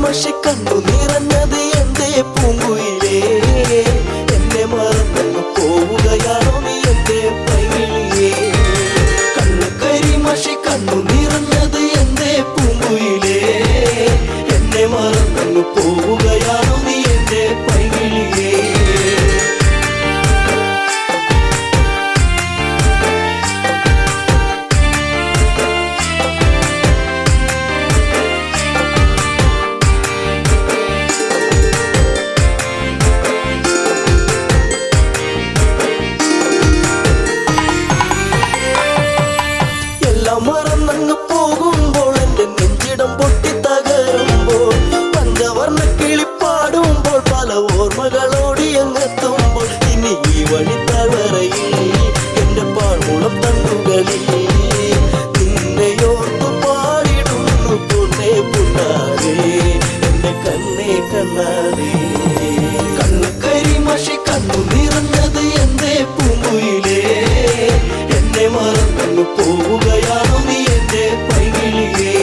മഷി കണ്ണു നിറഞ്ഞത് എന്തേ പൂങ്കുയിലേ, എന്നെ മറന്നു പോവുകയാണോ നീ എന്റെ പൈകിളിയേ. കണ്ണുകരി മഷി കണ്ണു നിറഞ്ഞത് എന്തേ പൂങ്കുയിലേ, എന്നെ മറന്നു പോവുകയാണോ നീ എന്റെ പൈകിളിയേ. മറന്നങ്ങ് പോകുമ്പോൾ എന്റെ നെഞ്ചിടം പൊട്ടി തകരുമ്പോൾ, പഞ്ചവർണ്ണ കിളിപ്പാടുമ്പോൾ പല ഓർമ്മകളോടി അങ്ങെത്തുമ്പോൾ, ഇനി ഈ വഴി തളറയിൽ എന്റെ പാഴ്മുളം തണ്ടുകളിൽ നിന്നെയോർത്തു പാടിടുന്നു പൊന്നേ പുണ്ണാരേ, എന്റെ കണ്ണേ കണ്ണാരേ. കണ്ണുകരി മഷി കണ്ണു നിറഞ്ഞത് എന്തേ പൂങ്കുയിലേ, എന്നെ മറന്നു പോവുകയാണോ നീ എന്റെ പൈകിളിയേ.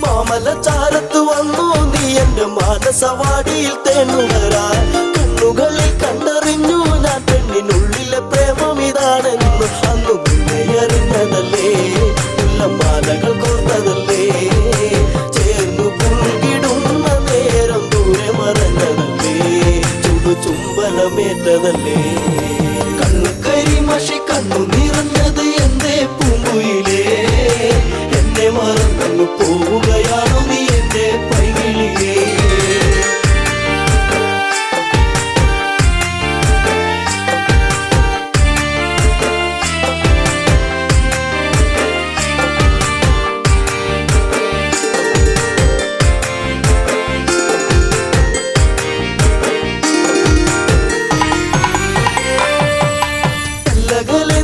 മാമലച്ചാരത്ത് വന്നു നീ എന്റെ മാനസവാടിയിൽ തേനുകരാൻ, കണ്ണുകളിൽ കണ്ടറിഞ്ഞു ഞാൻ പെണ്ണിനുള്ളിലെ പ്രേമം ഇതാണെന്ന്. അന്നു നിന്നെ അറിഞ്ഞതല്ലേ, മുല്ലമാലകൾ കോർത്തതല്ലേ, ചേർന്നു പുൽകിടുന്ന നേരം ദൂരെ മറഞ്ഞതല്ലേ, ചുടു ചുംബനമേറ്റതല്ലേ. കണ്ണുകരി മഷി കണ്ണു നിറഞ്ഞത് എന്തേ പൂങ്കുയിലേ, എന്നെ മറന്നു പോവുകയാണോ നീ എന്റെ പൈകിളിയേ.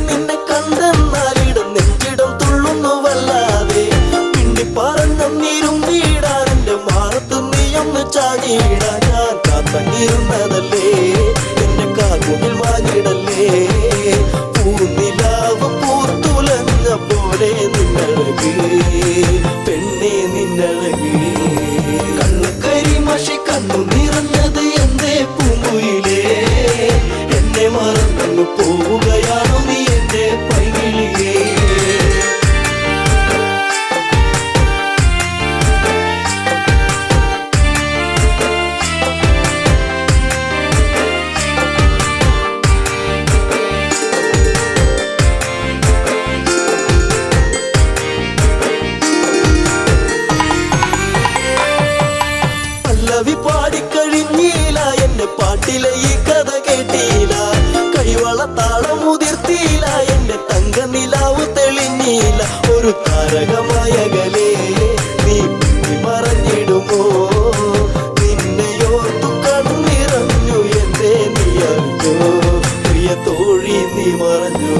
നിന്നെ കണ്ടെന്നാലിടം നെഞ്ചിടം തുള്ളുന്നുവല്ലാതെ, പിണ്ടി പറഞ്ഞിരും നീടാൻ എന്റെ മാറത്ത് നീയൊന്ന് ചാടിയിടാൻ. ഞാൻ കാത്തങ്ങിരുന്നതല്ലേ, എന്റെ കാർമുകിൽ മാഞ്ഞിടല്ലേ, പൂനിലാവ് പൂത്തുലഞ്ഞ പോലെ നിന്നഴക് പെണ്ണെ നിന്നഴക്. കണ്ണുകരി മഷി കണ്ണു നിറഞ്ഞത് എന്തേ പൂങ്കുയിലേ, എന്നെ മറന്നു പോവുകയാണോ നീ എന്റെ പൈകിളിയേ. പല്ലവി പാടിക്കഴിഞ്ഞില്ല, എന്റെ പാട്ടിലെ ഈ കഥ കേട്ടില്ല, കൈവളത്താളം മുതിർത്തിയില്ല, എന്റെ തങ്ക നിലാവ് തെളിഞ്ഞില്ല. ഒരു താരകമായകലേ നീ മറഞ്ഞിടുമോ, നിന്നെയോർത്തു കണ്ണിറഞ്ഞു എന്തേ നീ അറിഞ്ഞോ, പ്രിയ തോഴി നീ മറഞ്ഞോ.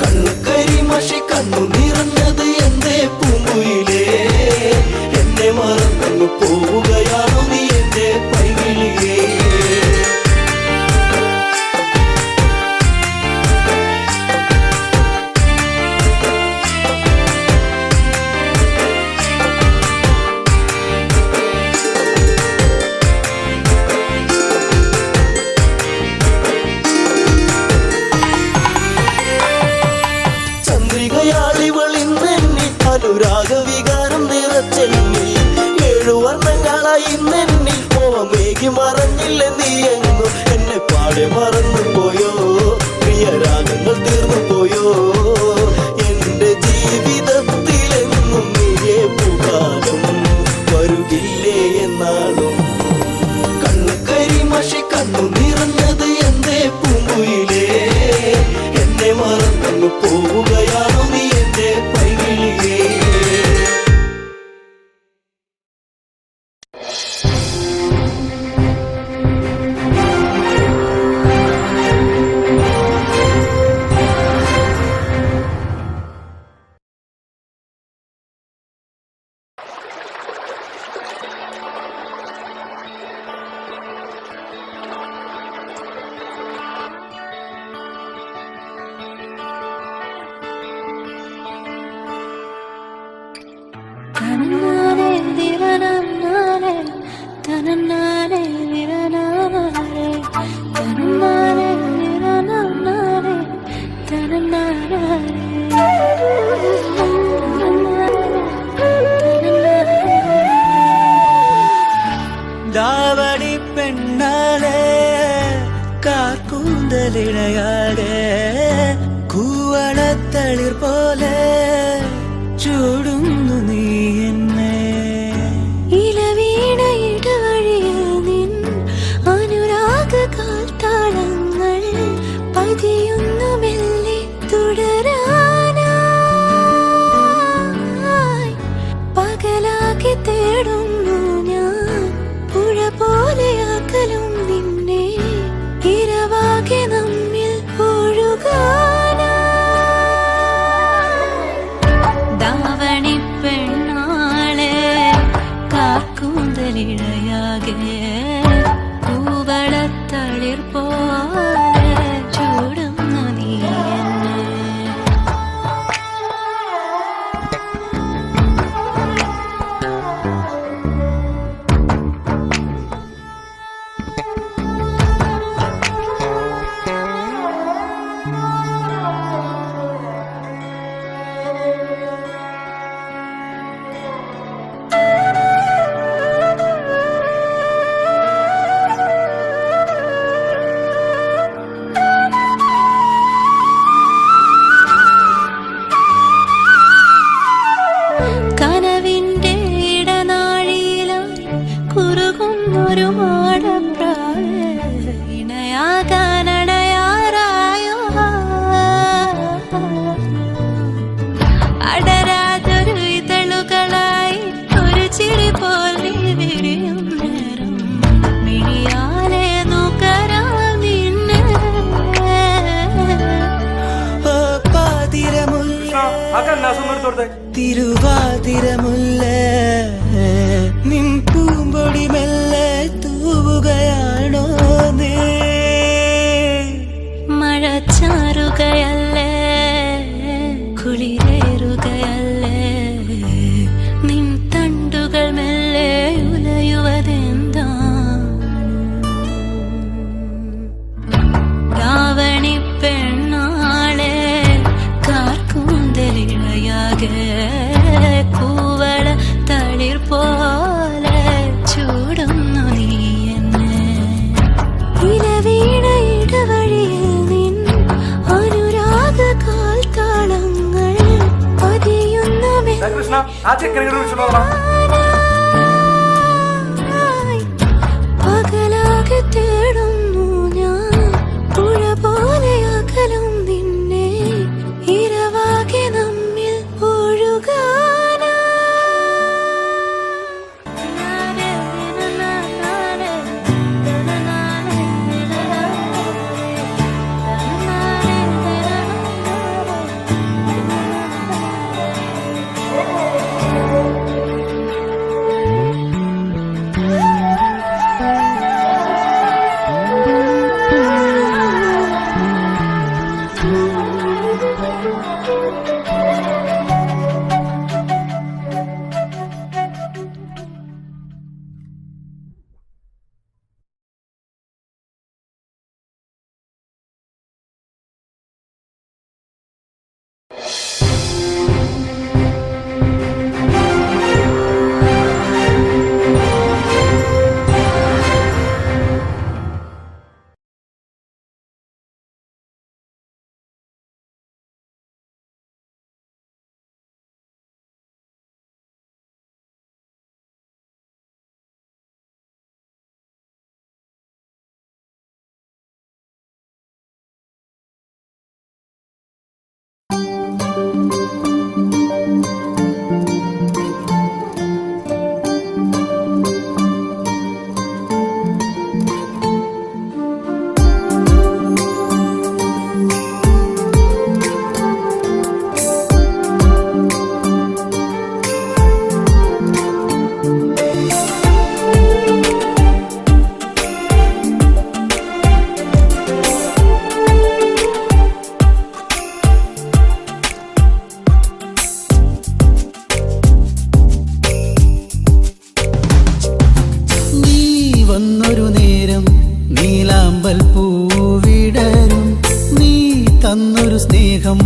കണ്ണുകരി മഷി കണ്ണു നിറഞ്ഞത് എന്തേ പൂങ്കുയിലേ, എന്നെ മറന്നു പോവുകയാണോ നീ എന്റെ പൈകിളിയേ. ചന്ദ്രികയാളിവളിന്നെന്നിൽ അനുരാഗവികാരം നിറച്ചെന്നിൽ, 7 വർണ്ണങ്ങളായി ഇന്നെന്നിൽ മോഹമേകി മറഞ്ഞില്ല നീ എങ്ങും. എന്നെ പാടെ മറന്നു പോയോ, പ്രിയരാഗങ്ങൾ തീർന്നു പോയോ, എന്റെ ജീവിതത്തിലെന്നും നീയേ പൂക്കാലം വരുകില്ലേ എന്നാളും. കണ്ണുകരി മഷി കണ്ണു നിറഞ്ഞത് എന്തേ പൂങ്കുയിലേ, എന്നെ മറന്നു പോവുകയാണോ നീ എന്റെ പൈകിളിയേ. ദാവണി പെണ്ണാളെ കാക്കൂന്തലിണയാടെ കൂവളത്തളിർ പോലെ ചൂടുന്നു നീ എന്നെ ഇലവീണയിടവഴിയിൽ നിൻ അനുരാഗ കാൽത്താളങ്ങൾ പതിയുന്നു മെല്ലെ തുടരാനായി പകലാകെ തേടുന്നു ഞാൻ പുഴ പോലെയാക്കലും നിന്നെ ഇരവാകെ നമ്മിൽ ദാവണി പെണ്ണാളെ കാക്കൂന്തലിഴയാകെ പൂവളത്തളിർ പോലെ ചൂടുന്നു നീ എന്നെ കനവിന്റെ ഇടനാഴിയിലായി കുറുകുന്നൊരു മാടപ്രാവ് ഇണയാകാനടയാറായോ അടരാതൊരു ഇതളുകളായി ഒരു ചിരി പോലെ വിരിയും നേരം മിഴിയാലെ നുകരാം നിന്നെ തിരുവാതിരമുല്ല നിൻ പൂമ്പൊടി മെല്ലെ തൂവുകയാണോ നീ മഴച്ചാറുകയല്ലേ കുളിരേറുകയല്ലേ നിൻ തണ്ടുകൾ മെല്ലെ ഉലയുവതെന്താ ദാവണി പെണ്ണാളെ കാർക്കൂന്തലിഴയാകെ കൂവള തളിർ പോലെ ചൂടുന്നു നീ എന്നെ ഇലവീണയിടവഴിയിൽ നിൻ അനുരാഗ കാൽത്താളങ്ങൾ പതിയുന്നു പകലാകെ തേടുന്നു ഞാൻ പുഴ പോലെയാക്കലും നിന്നെ ഇരവാകെ നമ്മിൽ ഒഴുകാനാ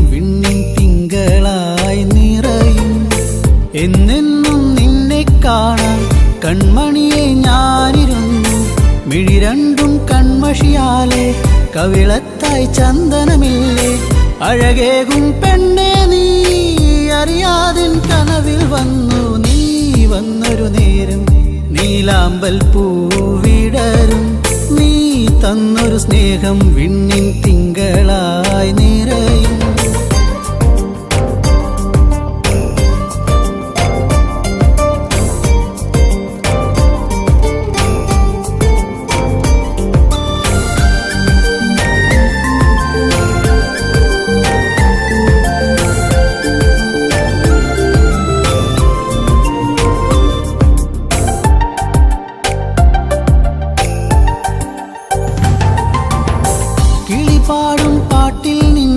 വിണ്ണിൻ തിങ്കളായി നിറയും. എന്നെന്നും നിന്നെ കാണാൻ കൺമണിയെ ഞാനിരുന്നു. മിഴി രണ്ടും കൺമഷിയാലെ കവിളത്തായി ചന്ദനമില്ലേ. അഴകേകും പെണ്ണെ നീ അറിയാതിൻ കനവിൽ വന്നു. നീ വന്നൊരു നേരം നീലാമ്പൽ പൂവിടരും. നീ തന്നൊരു സ്നേഹം വിണ്ണിൻ തിങ്കളായി നിറയും. കിളിപാടും പാട്ടിൽ നിൻ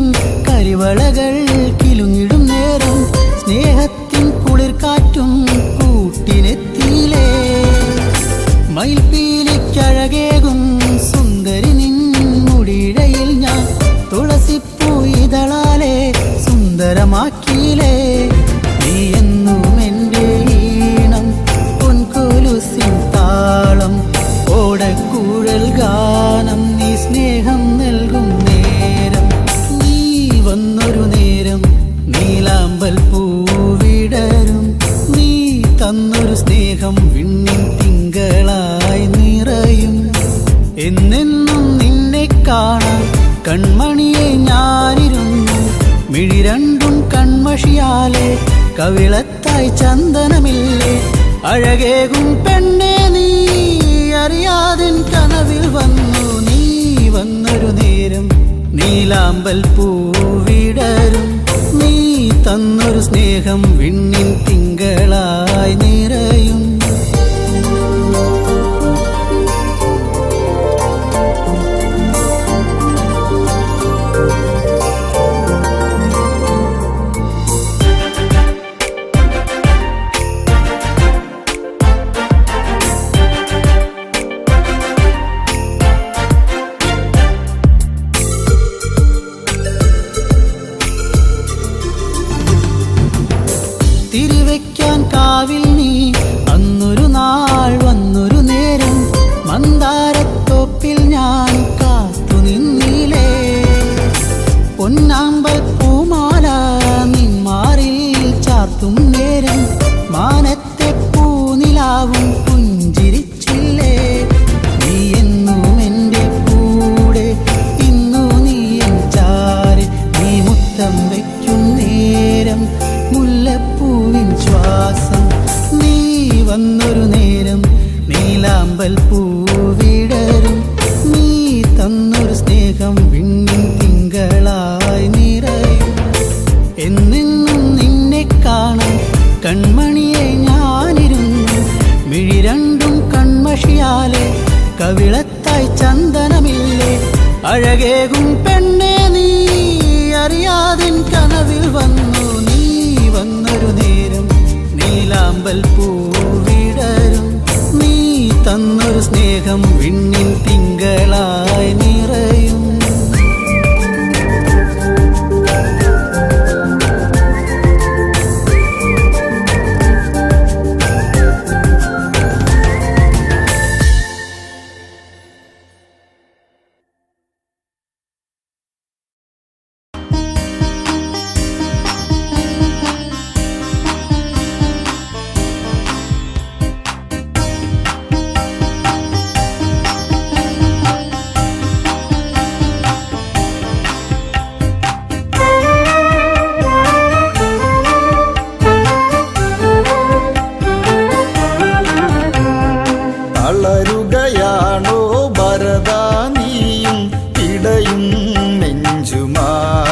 കരിവളകൾ കിലുങ്ങിടും നേരം സ്നേഹത്തിൻ കുളിർക്കാറ്റും കൂട്ടിനെത്തിയിലേ. മയിൽപ്പീലിക്കഴകേകും സുന്ദരി നിൻ മുടിയിഴയിൽ ഞാൻ തുളസിപ്പൂ ഇതളാലെ സുന്ദരമാക്കിയിലേ. നീ എന്നും എൻ്റെ ഈണം പൊൻകൊലുസിൻ താളം ഓടക്കൂഴൽ ഗാനം. നീ സ്നേഹം നൽകും നേരം നീ വന്നൊരു നേരം നീലാമ്പൽ പൂവിടരും. നീ തന്നൊരു സ്നേഹം വിണ്ണിൻ തിങ്കളായി നിറയും. എന്നെന്നും നിന്നെ കാണാൻ കൺമണിയെ ഞാനിരുന്നു. മിഴി രണ്ടും കൺമഷിയാലെ കവിളത്തായി ചന്ദനമില്ലേ. അഴകേകും പെണ്ണെ നീ അറിയാതിൻ കനവിൽ വന്നു. നീ വന്നൊരു നേരം നീലാമ്പൽ പൂവിടരും. നീ തന്നൊരു സ്നേഹം വിണ്ണിൻ തിങ്കളായി നിറയും. തിരിവെക്കാൻ കാവിൽ നീ അന്നൊരു നാൾ വന്നൊരു നേരം മന്ദാരത്തോപ്പിൽ ഞാൻ കാത്തു നിന്നിലേ. പൊന്നാമ്പൽ പൂമാല നിന്മാറിൽ ചാർത്തും നേരം മാനത്തെ പൂനിലാവും പുഞ്ചിരിച്ചില്ലേ. നീ എന്നും എൻ്റെ കൂടെ ഇന്നു നീ എൻ ചാരെ. നീ മുത്തം വയ്ക്കും നേരം മുല്ലപ്പൂവിൻ ശ്വാസം. നീ വന്നൊരു നേരം നീലാമ്പൽ പൂവിടരും. നീ തന്നൊരു സ്നേഹം വിണ്ണിൻ തിങ്കളായി നിറയും. എന്നെന്നും നിന്നെ കാണാൻ കൺമണിയെ ഞാനിരുന്നു. മിഴി രണ്ടും കൺമഷിയാലെ കവിളത്തായി ചന്ദനമില്ലേ. അഴകേകും പെണ്ണെ നീ അറിയാതിൻ കനവിൽ വന്നു. നീ വന്നൊരു നേരം നീലാമ്പൽ പൂവിടരും. നീ തന്നൊരു സ്നേഹം വിണ്ണിൻ തിങ്കളായി നിറയും. തളരുകയാണോ ഭരതാ നീയും ഇടയും നെഞ്ചുമായി.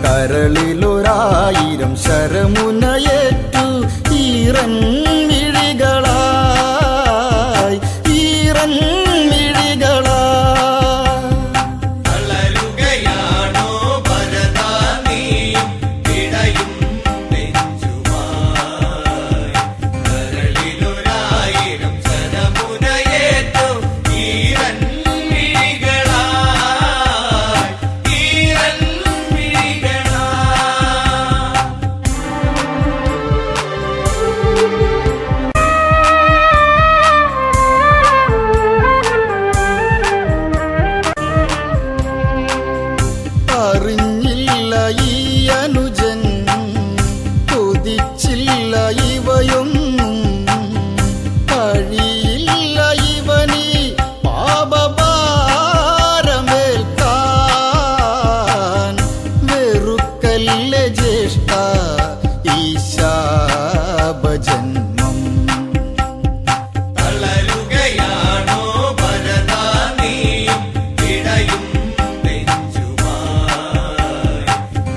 കരളിലൊരായിരം ശരമുനയേറ്റു ഈറൻ മിഴികളായി ഈറൻ മിഴികളായി. തളരുകയാണോ ഭരതാ നീയും ഇടയും നെഞ്ചുമായി. കരളിലൊരായിരം ശരമുനയേറ്റു ഈറൻ മിഴികളായി ഈറൻ മിഴികളായി. അനുജൻ കൊതിച്ചില്ല ഇവയൊന്നും കഴിയില്ല ഇവനീ പാപഭാരമേൽക്കാൻ വെറുക്കല്ലേ ജ്യേഷ്ഠ ഈ ശാപജന്മം തളരുകയാണോ ഭരതാ നീയും പിടയും നെഞ്ചുമായി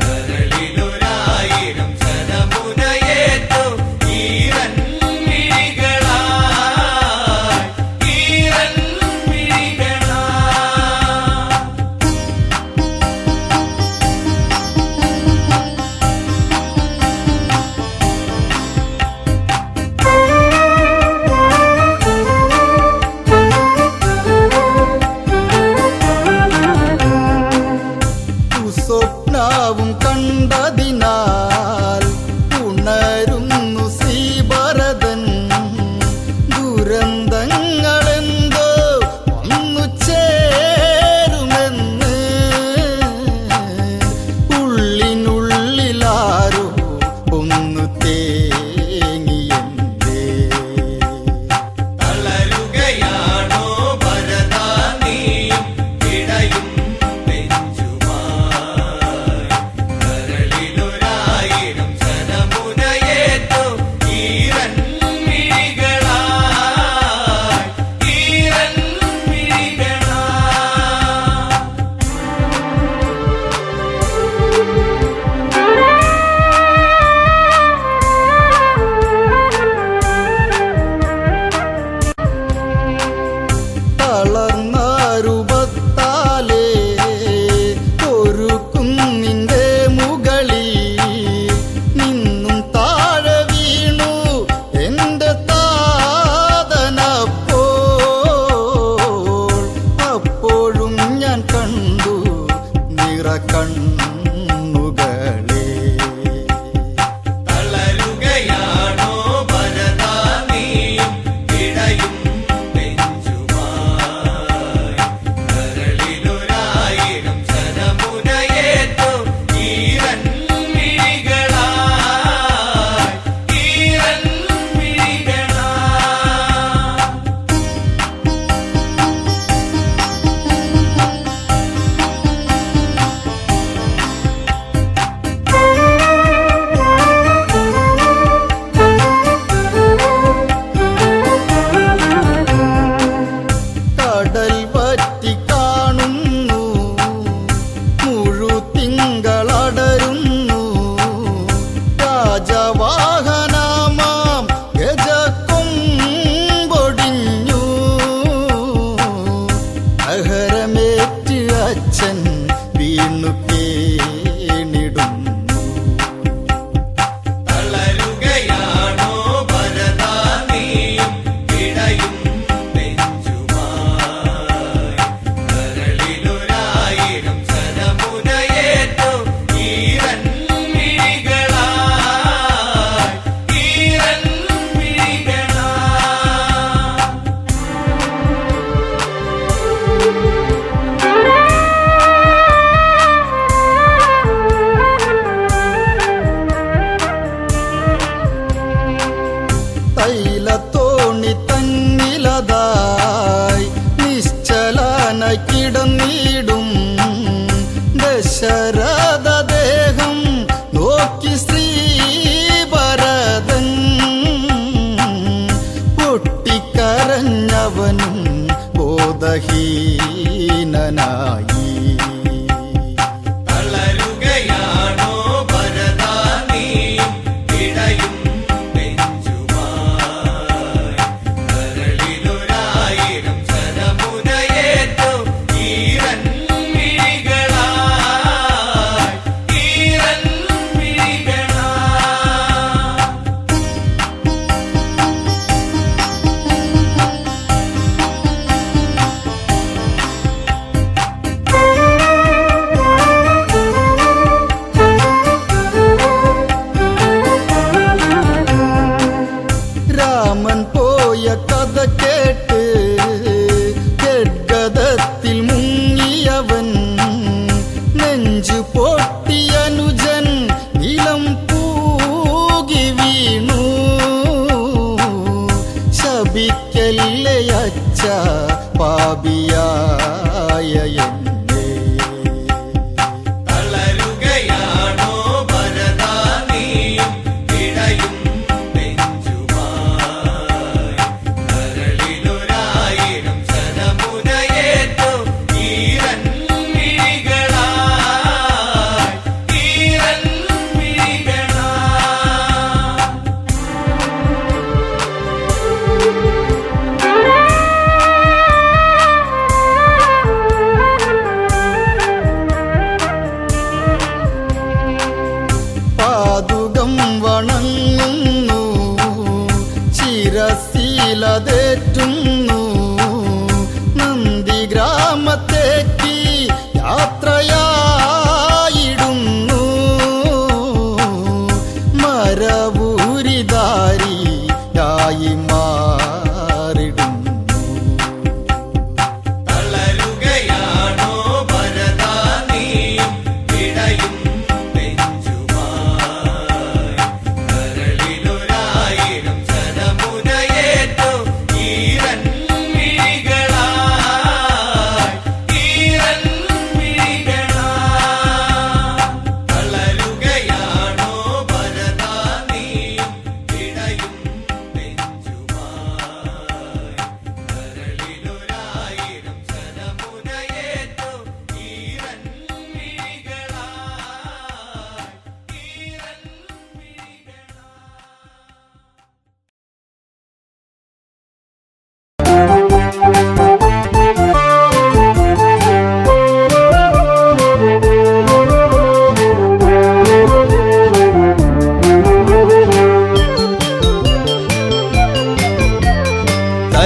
കരളിലൊരായിരം ശരമുനയേറ്റു ഈറൻ മിഴികളായി ഈറൻ മിഴികളായി സ്വപ്നവും കണ്ടതിനാൽ ഉണരുന്നു ശ്രീഭരതൻ ദുരന്തങ്ങളെന്തോ വന്നു ചേരുമെന്ന് ഉള്ളിനുള്ളിലാരോ ഒന്നു തേങ്ങിയെന്തേ തളരുകയാണോ ഭരതാ നീയും പിടയും നെഞ്ചുമായി കരളിലൊരായിരം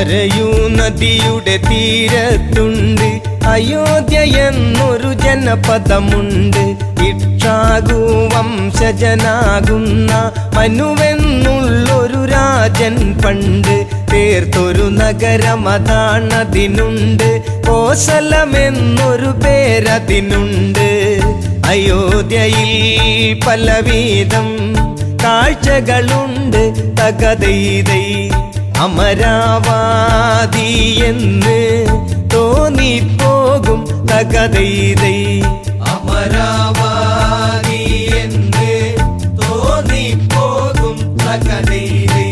സരയൂ നദിയുടെ തീരത്തുണ്ട് അയോധ്യ എന്നൊരു ജനപദമുണ്ട്. ഇക്ഷാകു വംശജനാകുന്ന മനുവെന്നുള്ളൊരു രാജൻ പണ്ട് തീർത്തൊരു നഗരമതാണതിനുണ്ട്. കോസലമെന്നൊരു പേരതിനുണ്ട്. അയോധ്യയിൽ പലവിധം കാഴ്ചകളുണ്ട്. തകതൈതൈ അമരാവാതി എന്ന് തോന്നിപ്പോകും. തകതൈതൈ അമരാവാതി എന്ന് തോന്നിപ്പോകും. തകതൈതൈ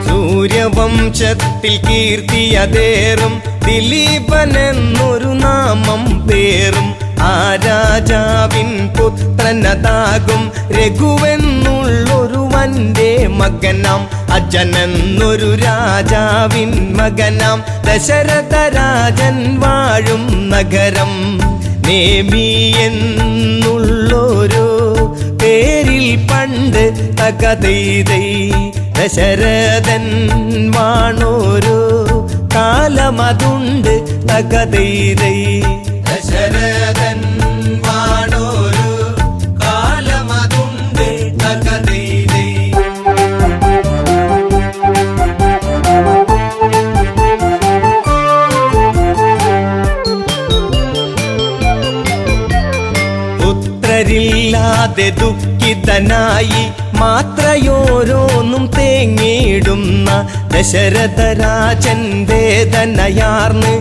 സൂര്യവംശത്തിൽ കീർത്തിയതേറും ദിലീപനെന്നൊരു നാമം പേറും. ആ രാജാവിൻ പുത്രനതാകും രഘുവെന്നുള്ളൊരു വന്റെ മകനാം. അജനെന്നൊരു രാജാവിൻ മകനാം. ദശരഥ രാജൻ വാഴും നഗരം നേമി എന്നുള്ളൊരു പേരിൽ പണ്ട് തകതൈതൈ ദശരഥൻ വാണോരു കാലമതുണ്ട്. തകതൈതൈ ദശരഥൻ വാണോരു കാലമതുണ്ട്. തകതൈതൈ പുത്രരില്ലാതെ ദുഃഖിതനായി മാത്രയോരോന്നും തേങ്ങിയിടുന്ന ദശരഥരാജൻ വേദനയാർന്ന്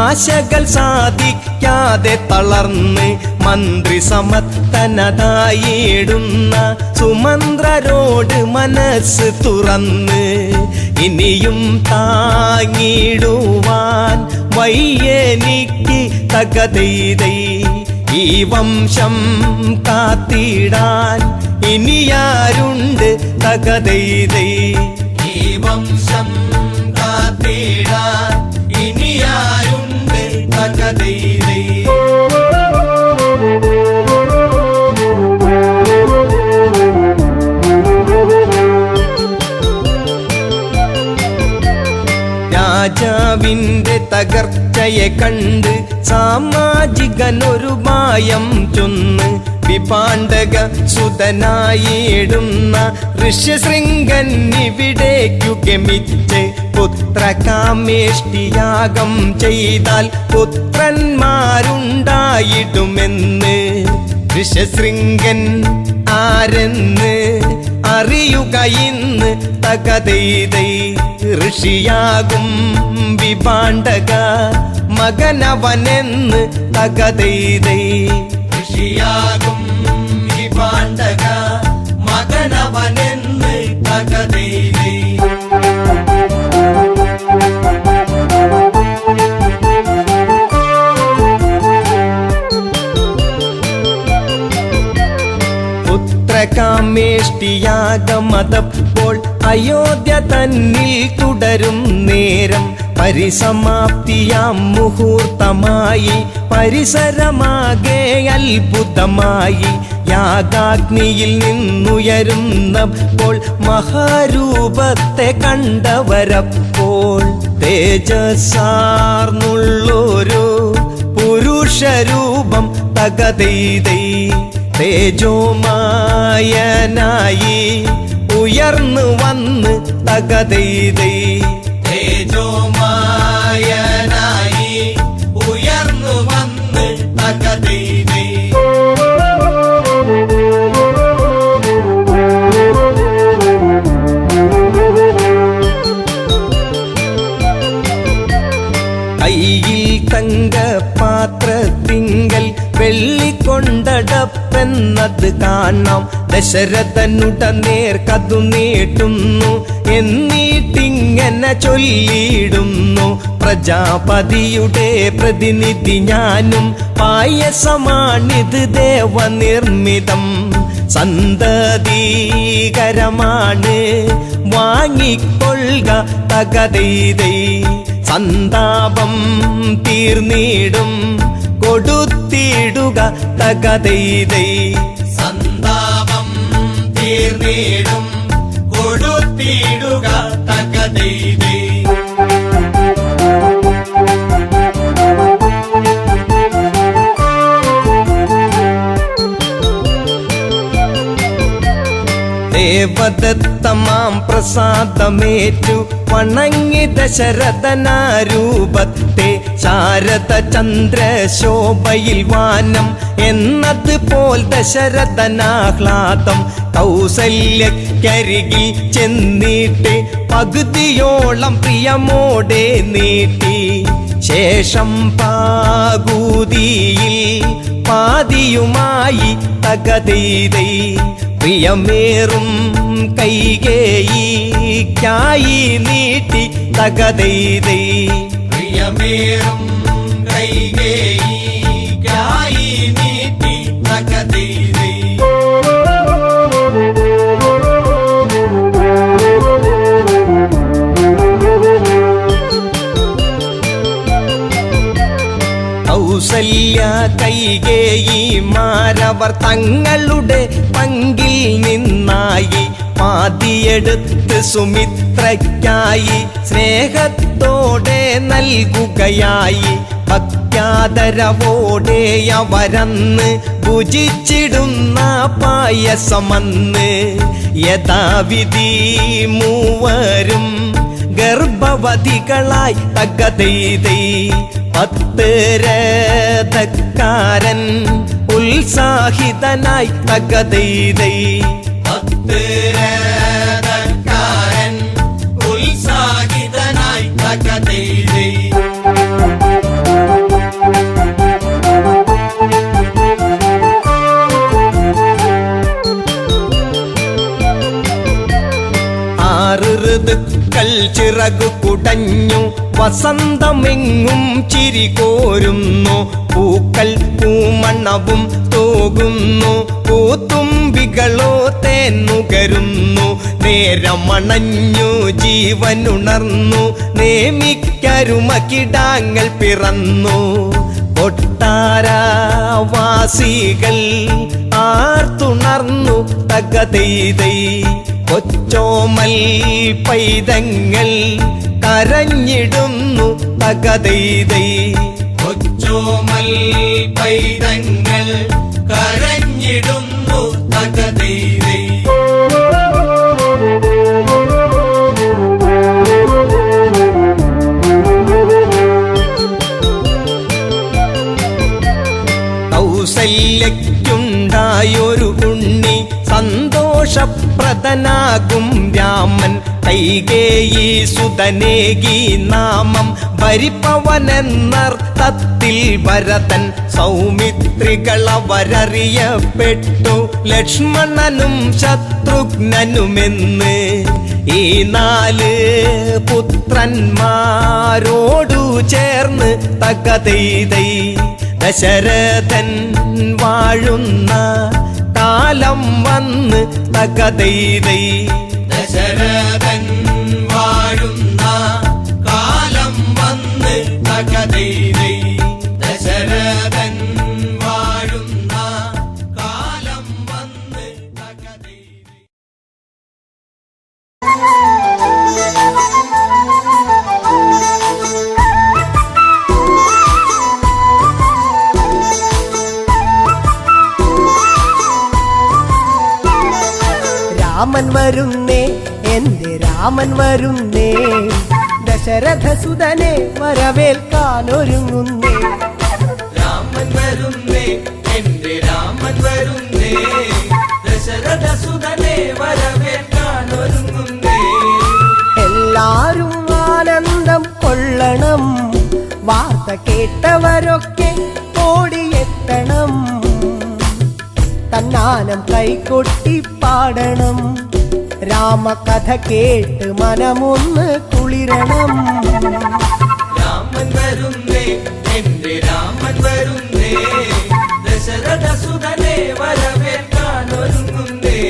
ആശകൾ സാധിക്കാതെ തളർന്ന് മന്ത്രി സമത്തനതായിടുന്ന സുമന്ത്രരോട് മനസ്സ് തുറന്ന് ഇനിയും താങ്ങിടുവാൻ വയ്യെനിക്ക് തകതൈതൈ ഈ വംശം കാത്തിടാൻ ഇനിയാരുണ്ട്. തകതൈതൈ ഈ വംശം കാത്തിടാൻ ഇനിയാരുണ്ട്. തകതൈതൈ രാജാവിന്റെ തകർച്ചയെ കണ്ട് സാമാജികനൊരു മായം ചൊന്ന് വിപാണ്ഡക സുതനായിടുന്ന ഋഷ്യശൃംഗൻ ഇവിടേക്കു ഗമിച്ച് പുത്രകാമേഷ്ടിയാഗം ചെയ്താൽ പുത്രന്മാരുണ്ടായിടുമെന്ന് ഋഷ്യശൃംഗൻ ആരെന്ന് അറിയുക ഇന്ന്. തകതൈതൈ ഋഷിയാകും വിപാണ്ഡക മകനവനെന്ന്. തകതൈതൈ ഋഷിയാകും വിപാണ്ഡക മകനവനെന്ന്. തകതൈതൈ പുത്രകാമേഷ്ടിയാഗമതപ്പോൾ അയോധ്യ തന്നിൽ തുടരും നേരം പരിസമാപ്തിയാം മുഹൂർത്തമായി പരിസരമാകെ അത്ഭുതമായി. യാഗാഗ്നിയിൽ നിന്നുയരുന്നപ്പോൾ മഹാരൂപത്തെ കണ്ടവരപ്പോൾ തേജസ്സാർന്നുള്ളൊരു പുരുഷരൂപം. തകതൈതൈ തേജോമായനായി ഉയർന്നു വന്ന്. തകതൈതൈ തേജോമായനായി ഉയർന്നു വന്ന്. തകതൈതൈ കയ്യിൽ തങ്കപാത്രത്തിങ്കൽ വെള്ളിക്കൊണ്ടടപ്പെന്നത് കാണാം. ദശരഥനുടനേർക്കതു നീട്ടുന്നു. എന്നിട്ടിങ്ങനെ ചൊല്ലിയിടുന്നു. പ്രജാപതിയുടെ പ്രതിനിധി ഞാനും പായസമാണിത് ദേവനിർമ്മിതം. സന്തതീകരമാണ് വാങ്ങിക്കൊള്ളുക. തകതൈതൈ സന്താപം തീർന്നിടും കൊടുത്തിടുക തകതൈതൈ. സന്താപം തീർന്നിടും കൊടുത്തിടുക തകതൈതൈ. ദേവദത്തമാം പ്രസാദമേറ്റു വണങ്ങി ദശരഥനാരൂപത്തെ ശാരദ ചന്ദ്രശോഭയിൽ വാനം എന്നതുപോൽ ദശരഥനാഹ്ലാദം കൗസല്യക്കരികിൽ ചെന്നിട്ട് പകുതിയോളം പ്രിയമോടെ നീട്ടി. ശേഷം പാകൂതിയിൽ പാതിയുമായി തകതൈതൈ. പ്രിയമേറും കൈകേയിക്കായി നീട്ടി തകതൈതൈ. പ്രിയമേറും കൈകേയിക്കായി നീട്ടി തകതൈതൈ. കൗസല്യ കൈകേയിമാരവർ തങ്ങളുടെ പങ്കിൽ നിന്നായി പാതിയെടുത്ത് സുമിത്രയ്ക്കായി സ്നേഹത്തോടെ നൽകുകയായി. ഭക്യാദരവോടെ അവരന്ന് ഭുജിച്ചിടുന്ന പായസമന്ന് യഥാവിധി മൂവരും ഗർഭവതികളായി തകതൈതൈ. 10 രഥക്കാരൻ ഉത്സാഹിതനായി തകതൈതൈ. 10 രഥക്കാരൻ ഉത്സാഹിതനായി തകതൈതൈ. ഋതുക്കൾ ചിറകു കുടഞ്ഞു വസന്തമെങ്ങും ചിരികോരുന്നു. പൂക്കൾ പൂമണവും തൂകുന്നു പൂത്തുമ്പികളോ തേന്നുകരുന്നു. നേരമണഞ്ഞു ജീവനുണർന്നു നേമിക്കരുമകിടാങ്ങൾ പിറന്നു. കൊട്ടാരവാസികൾ ആർത്തുണർന്നു തകതൈതൈ. കൊച്ചോമൽ പൈതങ്ങൾ കരഞ്ഞിടുന്നു തകതൈതൈ. കൊച്ചോമൽ പൈതങ്ങൾ കരഞ്ഞിടുന്നു തകതൈതൈ. കൗസല്യയ്ക്കുണ്ടായൊരു ഉണ്ണി സന്തോഷപ്രദനാകും രാമൻ. കൈകേയി സുതനേകി നാമം ഭരിപ്പവനെന്നർത്ഥത്തിൽ ഭരതൻ. സൗമിത്രികളവരറിയപ്പെട്ടു ലക്ഷ്മണനും ശത്രുഘ്നനുമെന്ന്. ഈ 4 പുത്രന്മാരോടു ചേർന്ന് തകതൈതൈ. ദശരഥൻ വാഴുന്ന കാലം വന്ന് തകതൈതൈ. ദശരഥൻ വാഴുന്ന കാലം വന്ന് തകതൈതൈ. ദശരഥൻ വാഴുന്ന കാലം വന്ന് തകതൈതൈ. രാമൻ വരുന്നേ, എന്റെ രാമൻ വരുന്നേ, ദശരഥസുതനെ വരവേൽക്കാനൊരുങ്ങുന്നേ. രാമൻ വരുന്നേ, എന്റെ രാമൻ വരുന്നേ, ദശരഥസുതനെ വരവേൽക്കാനൊരുങ്ങുന്നേ. എല്ലാരും ആനന്ദം കൊള്ളണം, വാർത്ത കേട്ടവരൊക്കെ ഓടിയെത്തണം. തന്നാനം കൈകൊട്ടി പാടണം, രാമകഥ കേട്ട് മനമൊന്ന് കുളിരണം. രാമൻ വരുന്നേ, എന്റെ രാമൻ വരുന്നേ, ദശരഥസുതനെ വരവേൽക്കാനൊരുങ്ങുന്നേ.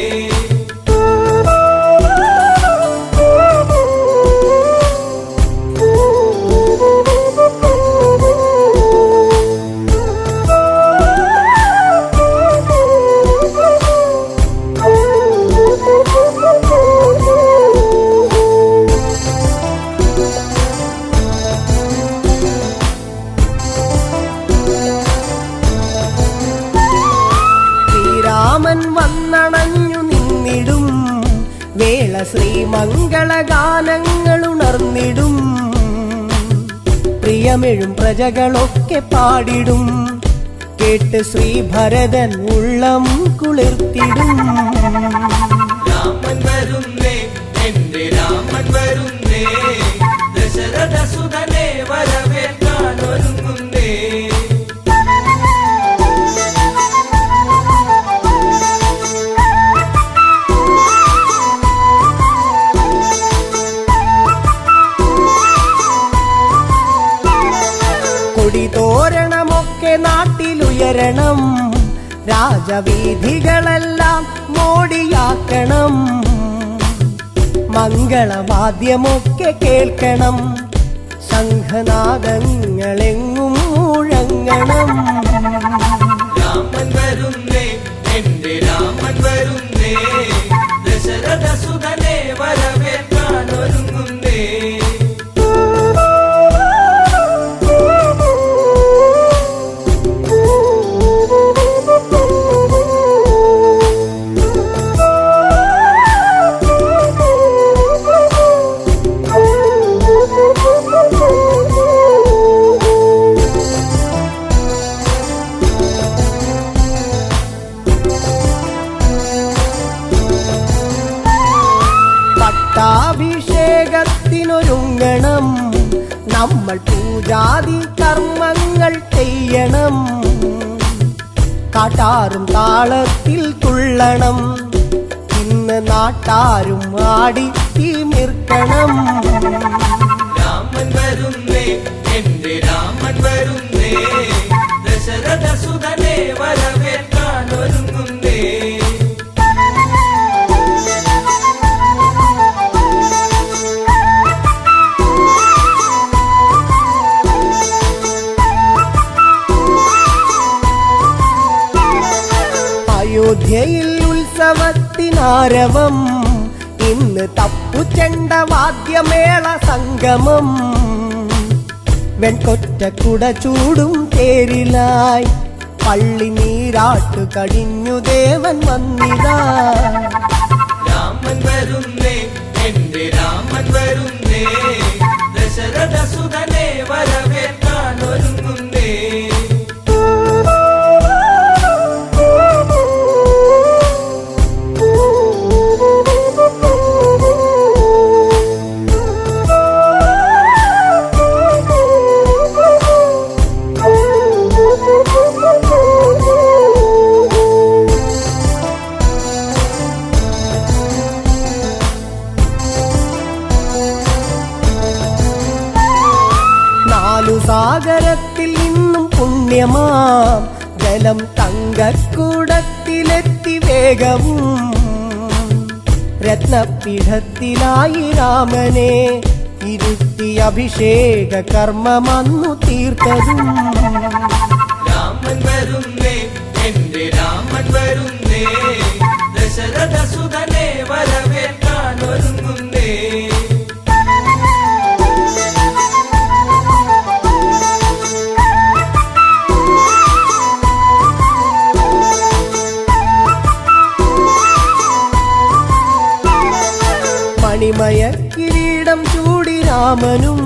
ഇടമെഴും പ്രജകളൊക്കെ പാടിടും കേട്ട് ശ്രീഭരതൻ ഉള്ളം കുളിർത്തിടും. രാമൻ വരുന്നേ എന്റെ രാമൻ വരുന്നേ ദശരഥ സുതനെ വരവേൽക്കാൻ ഒരുങ്ങുന്നേ. കൊടിതോരണമൊക്കെ നാട്ടിലുയരണം രാജവീഥികളെല്ലാം മോടിയാക്കണം. മംഗളവാദ്യമൊക്കെ കേൾക്കണം ശംഖനാദങ്ങളെങ്ങും മുഴങ്ങണം. രാമൻ വരുന്നേ എന്റെ രാമൻ വരുന്നേ ദശരഥ സുതനെ വരവേൽക്കാൻ ഒരുങ്ങുന്നേ. പട്ടാഭിഷേകത്തിനൊരുങ്ങണം നമ്മൾ പൂജാതി കർമ്മങ്ങൾ ചെയ്യണം. കാട്ടാറും താളത്തിൽ തുള്ളണം ഇന്ന് നാട്ടാരും ആടി തിമിർക്കണം. രാമൻ വരുന്നേ എന്റെ രാമൻ വരുന്നേ ദശരഥ സുതനെ വരവേൽക്കാൻ ഒരുങ്ങുന്നേ. അയോധ്യയിൽ ഉത്സവത്തിനാരവം ഇന്ന് തപ്പുചെണ്ട വാദ്യമേള സംഗമം. വെൺകൊറ്റ കുട ചൂടും തേരിലായി പള്ളി നീരാട്ടു കഴിഞ്ഞു ദേവൻ വന്നിതാ. രാമൻ വരുന്നേ എന്റെ രാമൻ വരുന്നേ ദശരഥ സുതനെ വരവേൽക്കാൻ ഒരുങ്ങുന്നേ. സാഗരത്തിൽ നിന്നും പുണ്യമാം ജലം തങ്കക്കൂടത്തിലെത്തി വേഗവും. രത്നപീഠത്തിലായി രാമനെ ഇരുത്തി അഭിഷേക കർമ്മമന്നു തീർത്തതും. രാമൻ വരുന്നേ എന്റെ രാമൻ വരുന്നേ ദശരഥ സുതനെ വരവേൽക്കാൻ ഒരുങ്ങുന്നേ. മണിമയ കിരീടം ചൂടി രാമനും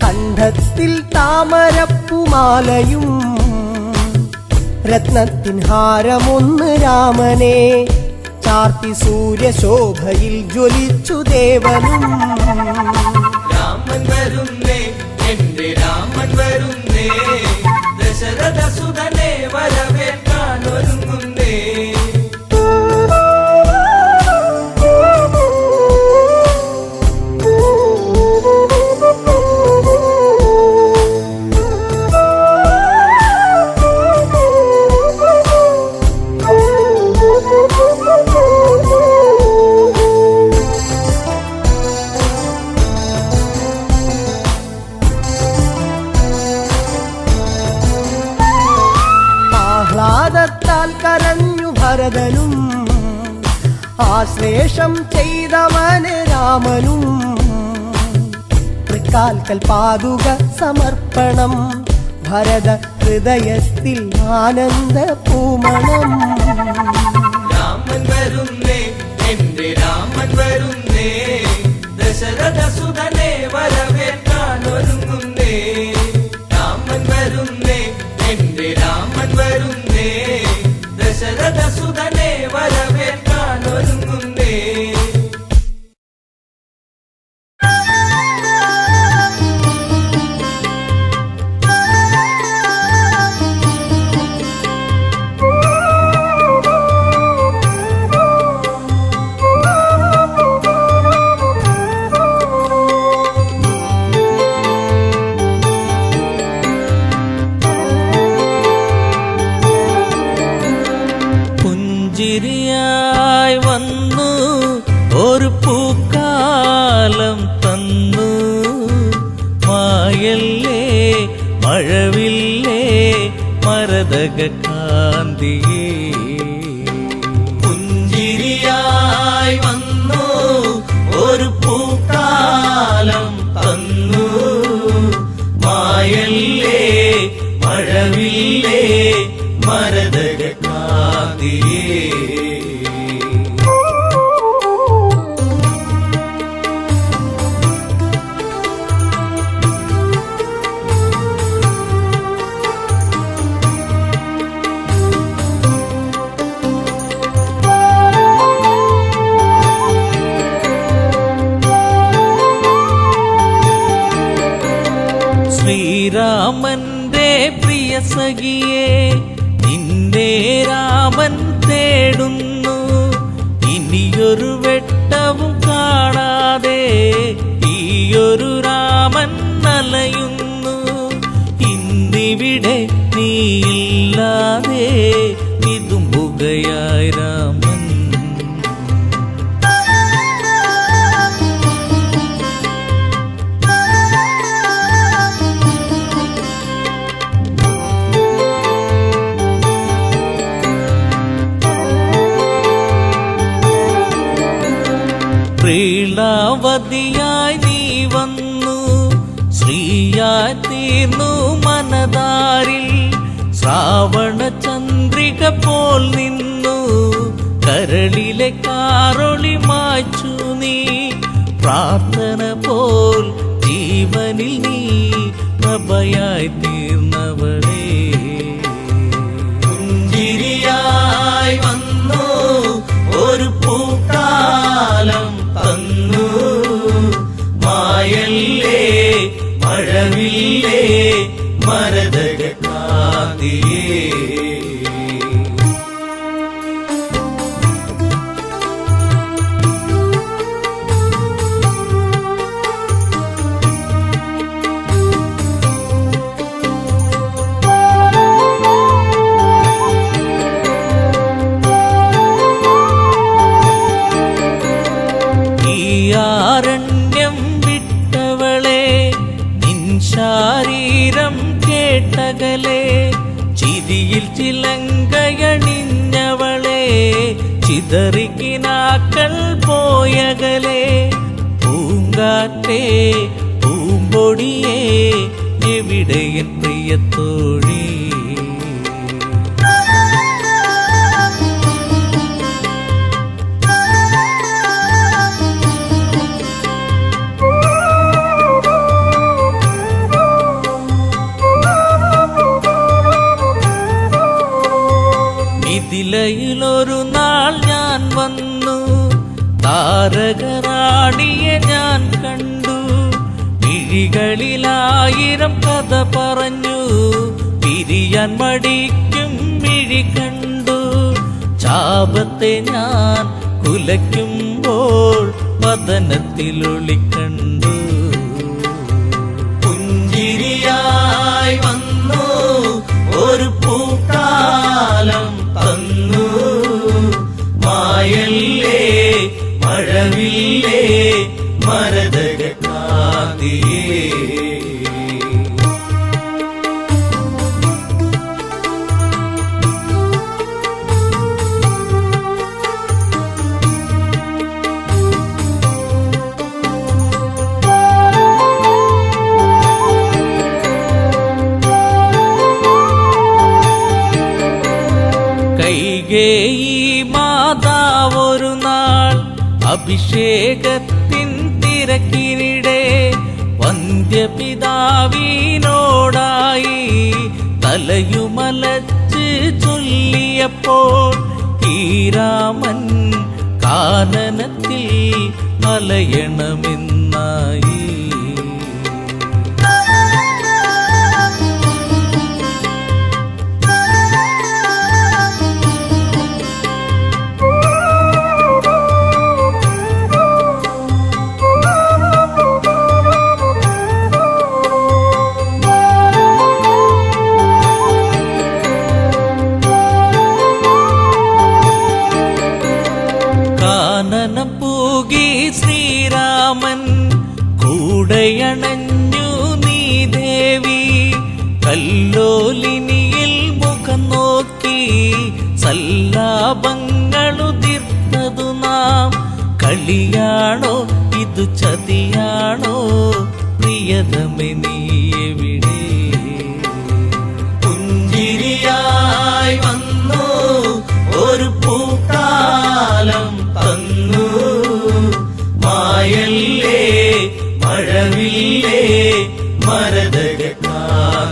കണ്ഠത്തിൽ താമരപ്പുമാലയും. രത്നത്തിൻ ഹാരമൊന്ന് രാമനെ ചാർത്തി സൂര്യശോഭയിൽ ജ്വലിച്ചു ദേവനും. രാമൻ വരുന്നേ എന്റെ രാമൻ വരുന്നേ ദശരഥ സുതനെ വരവേൽക്കാൻ ഒരുങ്ങുന്നേ. ആഹ്ലാദത്താൽ കരഞ്ഞു ഭരതനും ആശ്ലേഷം ചെയ്തവന് രാമനും. തൃക്കാൽക്കൽ പാതുക സമർപ്പണം ഭരത ഹൃദയത്തിൽ ആനന്ദ പൂമണം. രാമൻ വരുന്നേ എന്റെ രാമൻ വരുന്നേ ദശരഥ സുതനെ വരവേൽക്കാൻ ഒരുങ്ങുന്നേ. തന്നു മായല്ലേ മഴവില്ലേ മരതക കാന്തിയേ പുഞ്ചിരിയായി വന്നു ഒരു പൂക്കാലം തന്നു മായല്ലേ മഴവില്ലേ മരതക കാന്തിയേ ശ്രീരാമന്റെ പ്രിയ സഖിയെ നിന്നെ രാമൻ തേടുന്നു ഇനിയൊരു വെട്ടവും കാണാതെ ഈയൊരു രാമൻ അലയുന്നു ഇന്നിവിടെ നീയില്ലാതെ വിതുമ്പുകയായി രാമൻ പ്രീളാവതിയായി നീ വന്നു ശ്രീയായി തീർന്നു മനതാരിൽ ശ്രാവണ ചന്ദ്രിക പോൽ നിന്നു കരളിലെ കാറൊളി മായ്ച്ചു നീ പ്രാർത്ഥന പോൽ ജീവനിൽ നീ പ്രഭയായി തീർന്നവളേ പുഞ്ചിരിയായി വന്നു ഒരു പൂക്കാലം തന്നു മായല്ലേ മഴവില്ലേ മരതക കാന്തിയേ ആരണ്യം വിട്ടവളെ നിൻ ശാരീരം കേട്ടകലെ ചിരിയിൽ ചിലങ്കയണിഞ്ഞവളെ ചിതറിക്കിനാക്കൾ പോയകലെ പൂങ്കാറ്റേ പൂമ്പൊടിയേ എവിടെയൻ പ്രിയത്തോഴി മിഥിലയിലൊരു നാൾ ഞാൻ വന്നു താരകറാണിയെ ഞാൻ കണ്ടു മിഴികളിലായിരം കഥ പറഞ്ഞു പിരിയാൻ മടിക്കും മിഴി കണ്ടു ചാപത്തെ ഞാൻ കുലയ്ക്കുമ്പോൾ വദനത്തിലൊളി കണ്ടു പുഞ്ചിരിയായി വന്നു ഒരു പൂക്കാലം തന്നു മായല്ലേ മഴവില്ലേ മരതക കാന്തിയേ കൈകേയി മാതാവൊരു നാൾ അഭിഷേകത്തിൻ തിരക്കിനിടെ വന്ധ്യപിതാവിനോടായി തലയുമലച്ച് ചൊല്ലിയപ്പോൾ ഈ രാമൻ കാനനത്തിൽ അലയണമെന്നായി കാനനം പൂകി ശ്രീരാമൻ കൂടെയണഞ്ഞു നീ ദേവി കല്ലോലിനിയിൽ മുഖം നോക്കി സല്ലാപങ്ങളുതിർത്തതു നാം കളിയാണോ ഇതു ചതിയാണോ പ്രിയതമേ നീ എവിടെ പുഞ്ചിരിയായി വന്നു ഒരു പൂക്കാലം തന്നു മായല്ലേ മഴവില്ലേ മരതകനാദിയേ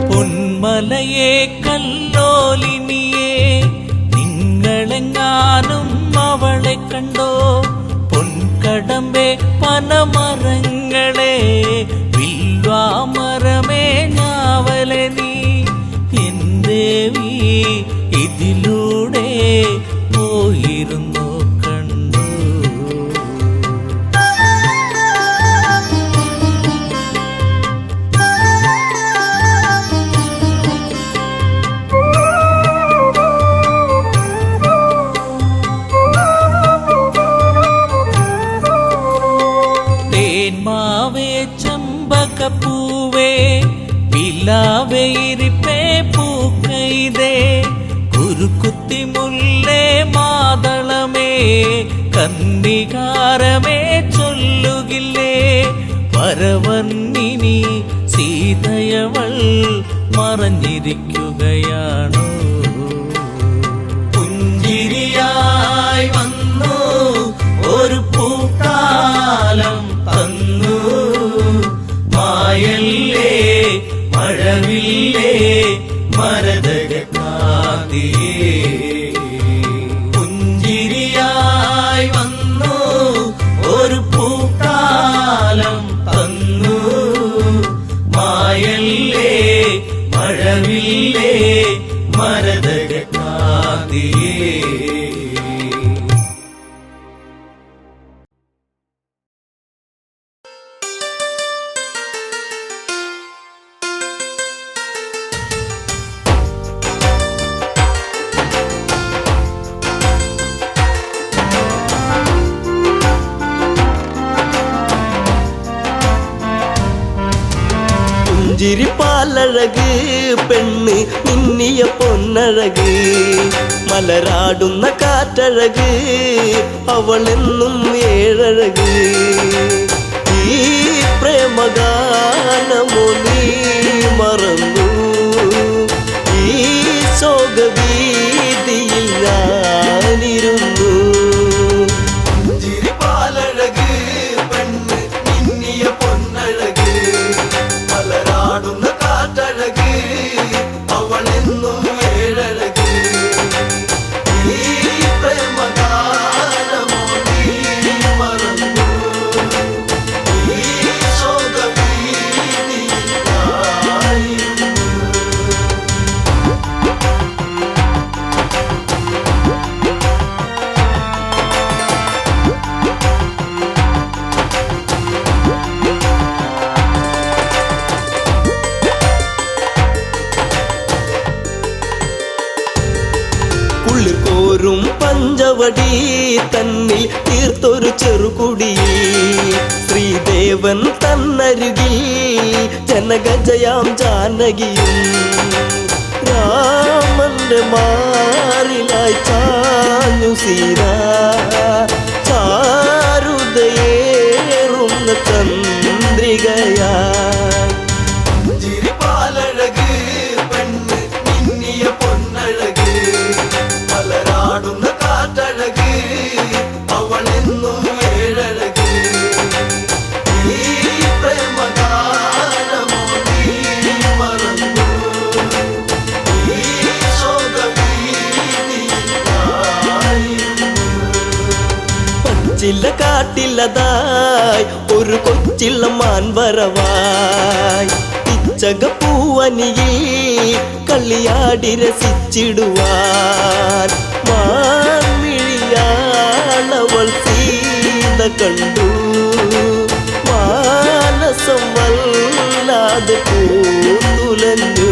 പൊന്മലയെ കല്ലോലിനിയെ നിങ്ങളെങ്ങാനും അവളെ കണ്ടോ പൊൻകടമ്പെ പനമരങ്ങളെ വിൽവാമരമേ ഞാവലെ നീ എന്തേവി ഇതിലൂടെ പോയിരുന്നു കണ്ടു തേന്മാവേ ചമ്പകപ്പൂവേ പിലാവേ ഇരിപ്പേ പൂക്കൈതേ കുരുക്കുത്തി മുല്ലേ മാതളമേ കന്നികാരമേ ചൊല്ലുകില്ലേ വരവന്നിനി സീതയവൾ മറഞ്ഞിരിക്കുകയാണോ പുഞ്ചിരിയായി വന്നു ഒരു പൂക്കാലം തന്നു മായല്ലേ മഴവില്ലേ മരതകനാദിയേ പുഞ്ചിരിയായി വന്നു ഒരു പൂക്കാലം തന്നു മായല്ലേ മഴവില്ലേ മരതകനാദിയേ പുഞ്ചിരിപ്പാലഴക് പെണ്ണ് മിന്നിയ പൊന്നഴക് മലരാടുന്ന കാറ്റഴക് അവളെന്നും ഏഴഴക് ഈ പ്രേമഗാനമോ നീ മറന്നു ഈ ശോകവീതിയിൽ ഞാനിരുന്നു പുഞ്ചിരിപ്പാലഴക് പെണ്ണ് മിന്നിയ പൊന്നഴക് മലരാടുന്ന കാറ്റഴക് അവളെന്നും ഏഴഴക് ഈ പ്രേമഗാനമോ നീ മറന്നു ഈ ശോകവീതിയിൽ ഞാനിരുന്നു. കുളിർക്കോരും പഞ്ചവടി തന്നിൽ തീർത്തൊരു ചെറുകുടി ശ്രീദേവൻ തന്നരുകിൽ ജനഗജയാം ജാനകിയും രാമന്റെ മാറിലായി ചാഞ്ഞു സീത ചാരുതയേറുന്ന ചന്ദ്രികയായി പുഞ്ചിരിപ്പാലഴക് പെണ്ണ് മിന്നിയ പൊന്നഴക് മലരാടുന്ന കാറ്റഴക് അവളെന്നും ഏഴഴക് ഈ പ്രേമഗാനമോ നീ മറന്നു ഈ ശോകവീതിയിൽ ഞാനിരുന്നു. പച്ചില കാട്ടിലതായി ഒരു കൊച്ചിള്ള മാൻവരവായി പിച്ചകപ്പൂവനിയിൽ കളിയാടി രസിച്ചിടുവാൻ കണ്ടു മാനസം വല്ലാതെ പൂത്തുലഞ്ഞു.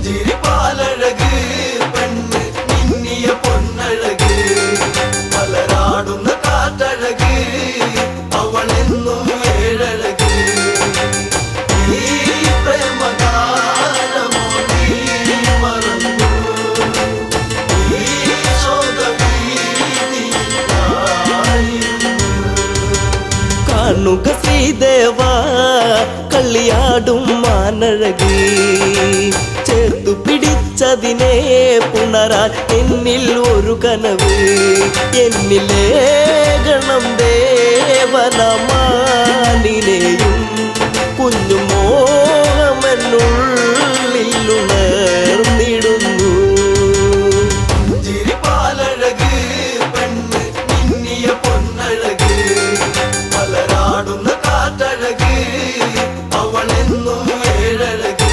ചിരിപ്പാലഴക് പെണ്ണ് മിന്നിയ പൊന്നഴക് മലരാടുന്ന കാറ്റഴക് അവളെന്നും ഏഴഴക്. ഈ പ്രേമഗാനമോ നീ മറന്നു ഈ ശോകവീതിയിലായിരുന്നു. കാണുക ശ്രീദേവ കളിയാടും മാനഴകി ചേർത്തു പിടിച്ചതിനെ പുണരാൻ എന്നിൽ ഒരു കനവ് എന്നിലേ ഗണം ദേവനമാനിനെയും കുഞ്ഞു മോഹമെന്നുള്ളിലുണർന്നിടുന്നു. ചിരിപ്പാലഴക് പെണ്ണ് മിന്നിയ പൊന്നഴക് മലരാടുന്ന കാറ്റഴക് അവളെന്നും ഏഴഴക്.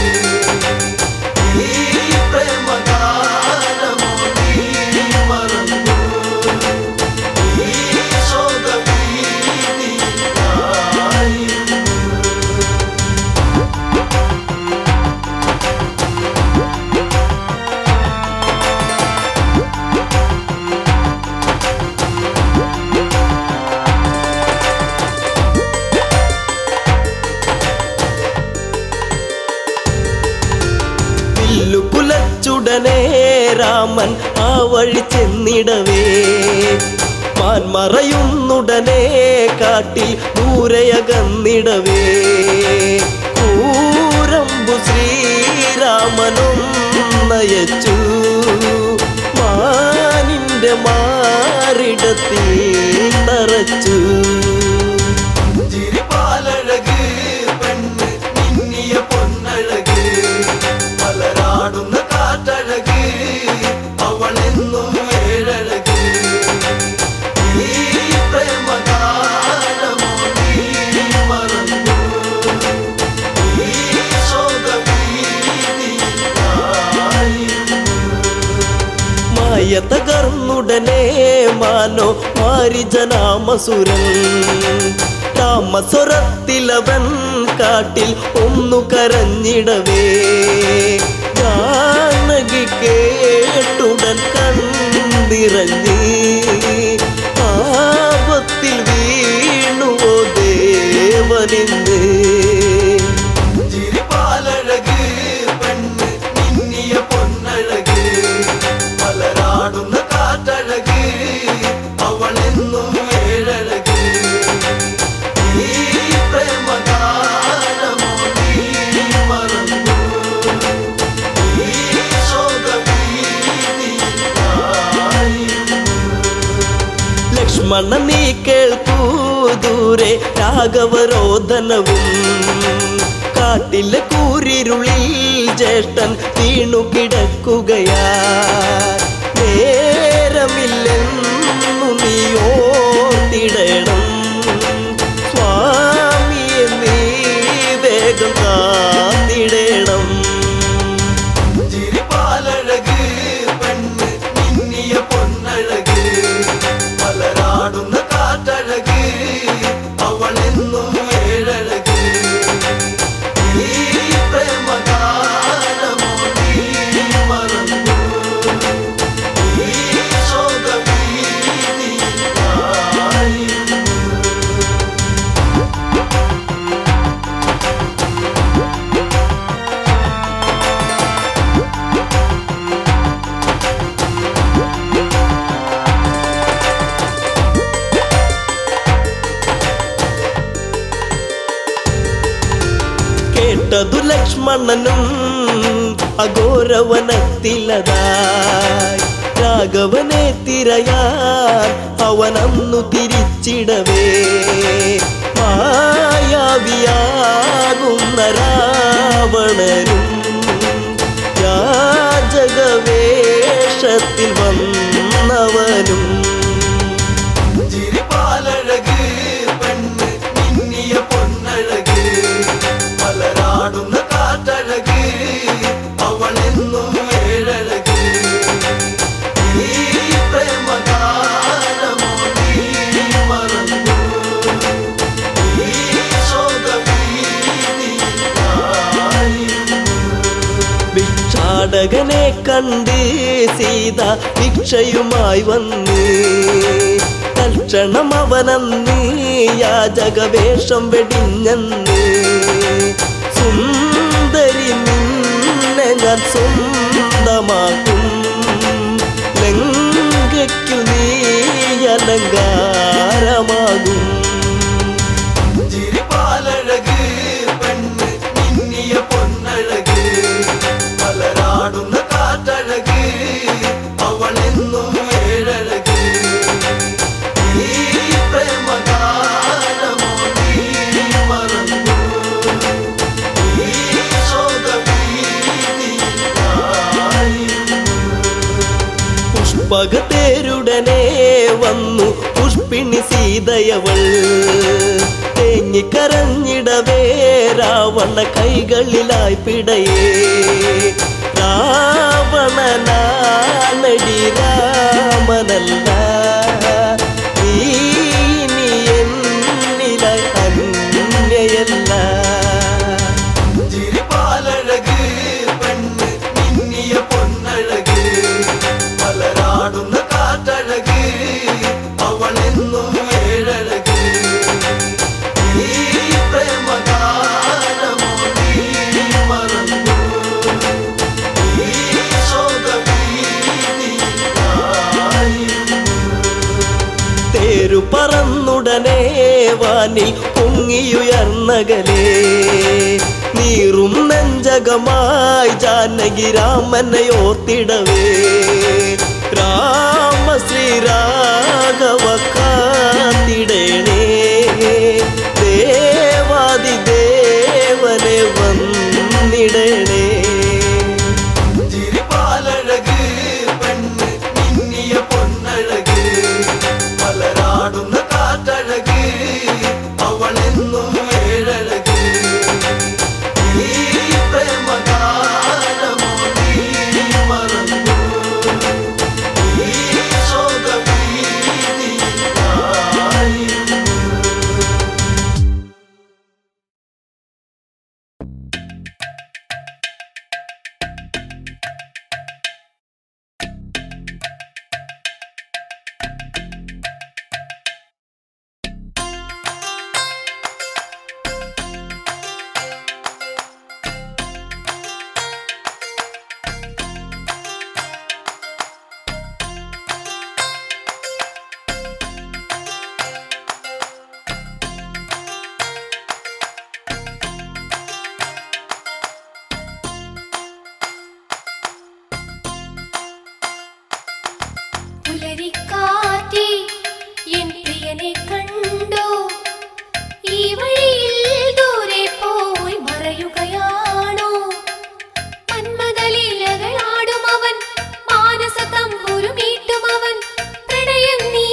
ഈ പ്രേമഗാനമോ നീ മറന്നു ഈ ശോകവീതിയിലായിരുന്നു. കുലച്ചുടനെ രാമൻ ആ വഴി ചെന്നിടവേ മാൻമറയുന്നുടനെ കാട്ടിൽ ദൂരയകന്നിടവേ കൂരമ്പു ശ്രീരാമനും നയച്ചു മാനിന്റെ മാറിടത്തിൽ തറച്ചു. ചിരിപ്പാലഴക് പെണ്ണ് മിന്നിയ പൊന്നഴക് മലരാടുന്ന കാറ്റഴക് അവളെന്നും ഏഴഴക്. ഈ പ്രേമഗാനമോ നീ മറന്നു ഈ ശോകവീതിയിലായിരുന്നു. മായ തകർന്നുടനെ മാനോ മാരിജനാമസുരൻ താമസ്വരത്തിലവൻ കാട്ടിൽ ഒന്നു കരഞ്ഞിടവേ ജാനകി കേട്ടുടൻ കണ്ടിറങ്ങി ആപത്തിൽ വീണുവോ ദേവനിന്ന്. ചിരിപ്പാലഴക് പെണ്ണ് മിന്നിയ പൊന്നഴക് മലരാടുന്ന കാറ്റഴക് അവളെന്നും ഏഴഴക്. ഈ പ്രേമഗാനമോ നീ മറന്നു ഈ ശോകവീതിയിലായിരുന്നു. ലക്ഷ്മണ നീ കേൾക്കൂ ദൂരെ രാഘവരോധനവും കാട്ടിലെ കൂരിരുളിൽ ജ്യേഷ്ഠൻ വീണു കിടക്കുകയാ നേരമില്ലെന്നു നീ ഓർത്തിടണം സ്വാമിയെ നീ വേഗം കാത്തിടണം. ചിരിപ്പാലഴക് പെണ്ണ് മിന്നിയ പൊന്നഴക് മലരാടുന്ന കാറ്റഴക് അവളെന്നും ഏഴഴക്. ഈ പ്രേമഗാനമോ നീ മറന്നു ഈ ശോകവീതിയിലായിരുന്നു. കേട്ടതു ലക്ഷ്മണനും അഘോരവനത്തിലതായി രാഘവനെ തിരയാൻ അവനന്നു തിരിച്ചിടവേ മായാവിയാകുന്ന രാവണനും യാചകവേഷത്തിൽ വന്നവനും. ചിരിപ്പാലഴക് പെണ്ണ് മിന്നിയ പൊന്നഴക് മലരാടുന്ന കാറ്റഴക് അവളെന്നും ഏഴഴക്. ഈ പ്രേമഗാനമോ നീ കണ്ട് സീത ഭിക്ഷയുമായി വന്ന് തൽക്ഷണം അവനന്ന് യാചകവേഷം വെടിഞ്ഞന്ന് സുന്ദരി നിന്നെ ഞാൻ സ്വന്തമാക്കും ലങ്കയ്ക്കു നീ അലങ്കാരമാകും ചിരിപ്പാലഴക് പെണ്ണ് മിന്നിയ പൊന്നഴക് മലരാടുന്ന കാറ്റഴക് അവളെന്നും ഏഴഴക് ഈ പ്രേമഗാനമോ നീ മറന്നു ഈ ശോകഭീതിയിലായിരുന്നു. പുഷ്പകത്തേരുടനെ വന്നു പുഷ്പിണി സീതയവൾ തേങ്ങിക്കരഞ്ഞിടവേ രാവണ കൈകളിലായി പിടയേ രാവണനാണടി രാമനല്ല നീ ഇനി എന്നിലായി അന്യയല്ല ചിരിപ്പാലഴക് പെണ്ണ് മിന്നിയ പൊന്നഴക് മലരാടുന്ന കാറ്റഴക് അവളെന്നും ഏഴഴക് ഈ പ്രേമഗാനമോ നീ മറന്നു ഈ ശോകഭീതിയിലായിരുന്നു. തേരു പറന്നുടനെ വാനിൽ പൊങ്ങിയുയർന്നകലേ നീറും നെഞ്ചകമായി ജാനകി രാമനെ ഓർത്തിടവേ രാമ ശ്രീരാഘവ കാത്തിടേണേ ദേവാദി ദേവനെ വന്നിടണേ ചിരിപ്പാലഴക് പെണ്ണ് മിന്നിയ പൊന്നഴക് മലരാടുന്ന കാറ്റഴക് അവളെന്നും ഏഴഴക് ഈ പ്രേമഗാനമോ നീ മറന്നു ഈ ശോകഭീതിയിലായിരുന്നു. പുലരിക്കാറ്റേ എൻ പ്രിയനെ കണ്ടോ ഈ വഴിയിൽ ദൂരെ പോയി മറയുകയാണോ മന്മഥലീലകളാടും അവൻ മാനസ തമ്പുരുമീട്ടും അവൻ പ്രണയം നീ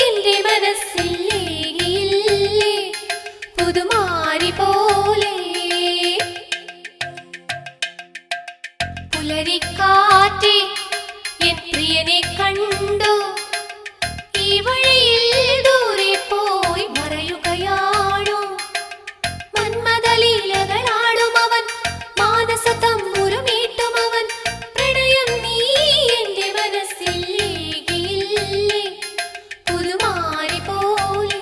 എന്റെ മനസ്സിൽ ഏകിയില്ലേ പുതുമാരി പോലെ പുലരിക്കാറ്റേ എൻ പ്രിയനെ കണ്ടോ ഈ വഴിയിൽ ദൂരെ പോയി മറയുകയാണോ മന്മഥലീലകളാടും അവൻ മാനസ തമ്പുരുമീട്ടും അവൻ പ്രണയം നീ എന്റെ മനസ്സിൽ ഏകിയില്ലേ പുതുമാരി പോലെ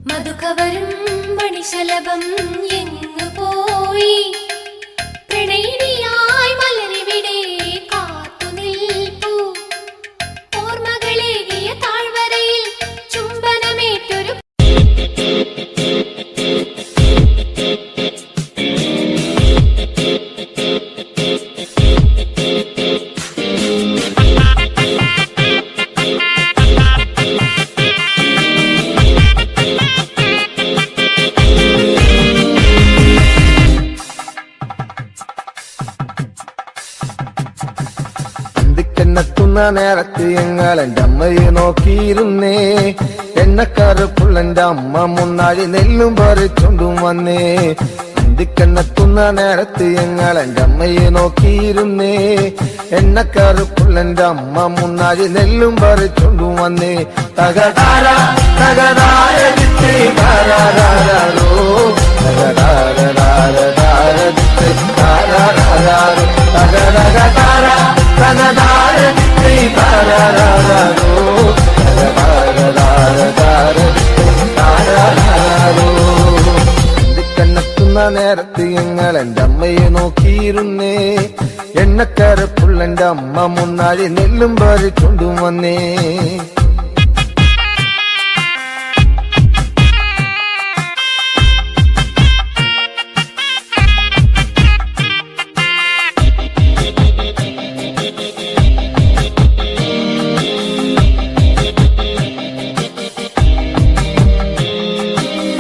മധുകവരും മണിശലഭം എങ്ങു പോയി പ്രണയിനിയായി മലരിവിടെ കാത്തു നിൽപ്പൂ ഓർമ്മകളേകിയ താഴ്വരയിൽ ചുംബനമേറ്റൊരു എത്തുന്ന നേരത്ത് ഞങ്ങൾ എൻ്റെ അമ്മയെ നോക്കിയിരുന്നേ എണ്ണക്കറുപ്പുള്ള എൻ്റെ അമ്മ മുന്നാഴി നെല്ലും പറിച്ചോണ്ടും വന്നേ എന്തിക്കെന്നെത്തുന്ന നേരത്ത് ഞങ്ങൾ എൻ്റെ അമ്മയെ നോക്കിയിരുന്നേ. എണ്ണക്കറുപ്പുള്ളെൻ്റെ അമ്മ മുന്നാഴി നെല്ലും പറിച്ചോണ്ടു വന്നേ. തകതാര തകതാരോ കണ്ണെത്തുന്ന നേരത്ത് ഞങ്ങൾ എൻ്റെ അമ്മയെ നോക്കിയിരുന്നേ. എണ്ണക്കരപ്പുള്ളെൻ്റെ അമ്മ മുന്നാഴി നെല്ലും പറിച്ചോണ്ടു വന്നേ.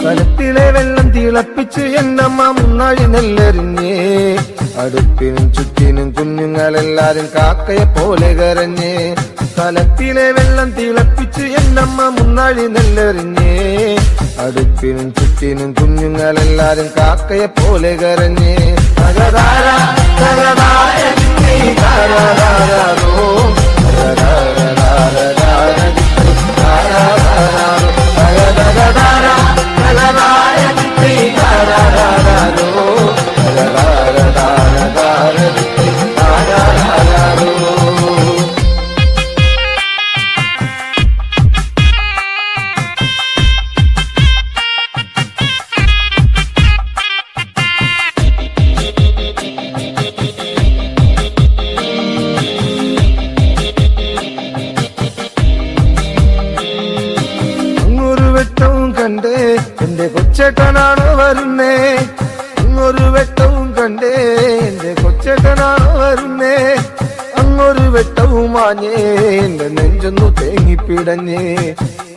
കലത്തിലെ വെള്ളം തിളപ്പിച്ച് എന്നമ്മ മുന്നാഴി നെല്ലെറിഞ്ഞേ. അടുപ്പിനും ചുറ്റിനും കുഞ്ഞുങ്ങളെല്ലാരും കാക്കയെ പോലെ കരഞ്ഞേ. കലത്തിലെ വെള്ളം തിളപ്പിച്ച് എന്നമ്മ മുന്നാഴി നെല്ലെറിഞ്ഞേ. അടുപ്പിനും ചുറ്റിനും കുഞ്ഞുങ്ങളെല്ലാരും കാക്കയെ പോലെ കരഞ്ഞേ. തകതാര തകതാര എന്റെ കൊച്ചേട്ടനാണോ വരുന്നേ. അങ്ങൊരു വെട്ടവും കണ്ടേ എന്റെ കൊച്ചേട്ടനാണോ വരുന്നേ. അങ്ങൊരു വെട്ടവും മാഞ്ഞേ എന്റെ നെഞ്ചൊന്നു തേങ്ങിപ്പിടഞ്ഞേ.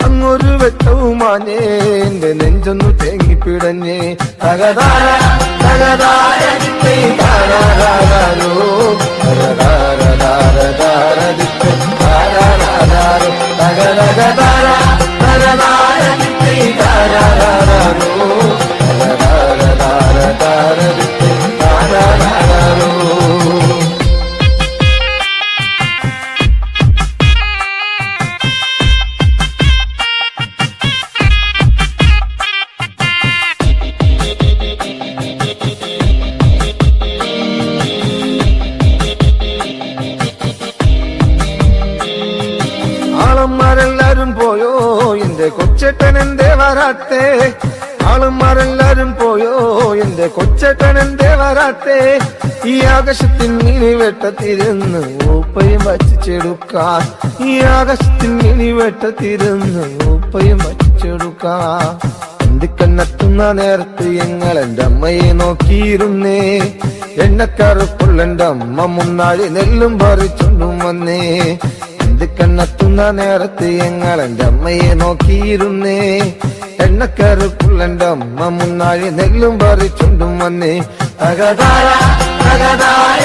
അങ്ങൊരു വെട്ടവും മാഞ്ഞേ എന്റെ നെഞ്ചൊന്നു തേങ്ങിപ്പിടഞ്ഞേ. തകതാര തകതാര ആളന്മാരെല്ലാരും പോയോ എന്റെ കൊച്ചേട്ടൻ എന്തേ വരാത്തേ. ആളന്മാരെല്ലാരും പോയോ എന്റെ കൊച്ചേട്ടൻ എന്തേ വരാത്തേ. ഈ ആകാശത്തിൽ മിനി വെട്ടത്തിരുന്ന് ഉപ്പയും വച്ചിച്ചെടുക്കാൻ. ഈ ആകാശത്തിൽ മിനി വെട്ടത്തിരുന്ന് ഉപ്പയും വച്ചിച്ചെടുക്കാൻ. എന്തിക്കെന്നെത്തുന്ന നേരത്ത് ഞങ്ങൾ എൻ്റെ അമ്മയെ നോക്കിയിരുന്നേ. എണ്ണക്കറുപ്പുള്ളെൻ്റെ അമ്മ മുന്നാഴി നെല്ലും പറിച്ചോണ്ടും വന്നേ. എന്തിക്കെന്നെത്തുന്ന നേരത്ത് ഞങ്ങൾ എൻ്റെ അമ്മയെ നോക്കിയിരുന്നേ. എണ്ണക്കറുപ്പുള്ളെൻ്റെ അമ്മ മുന്നാഴി നെല്ലും പറിച്ചോണ്ടും വന്നേ. തകതാര തകതാര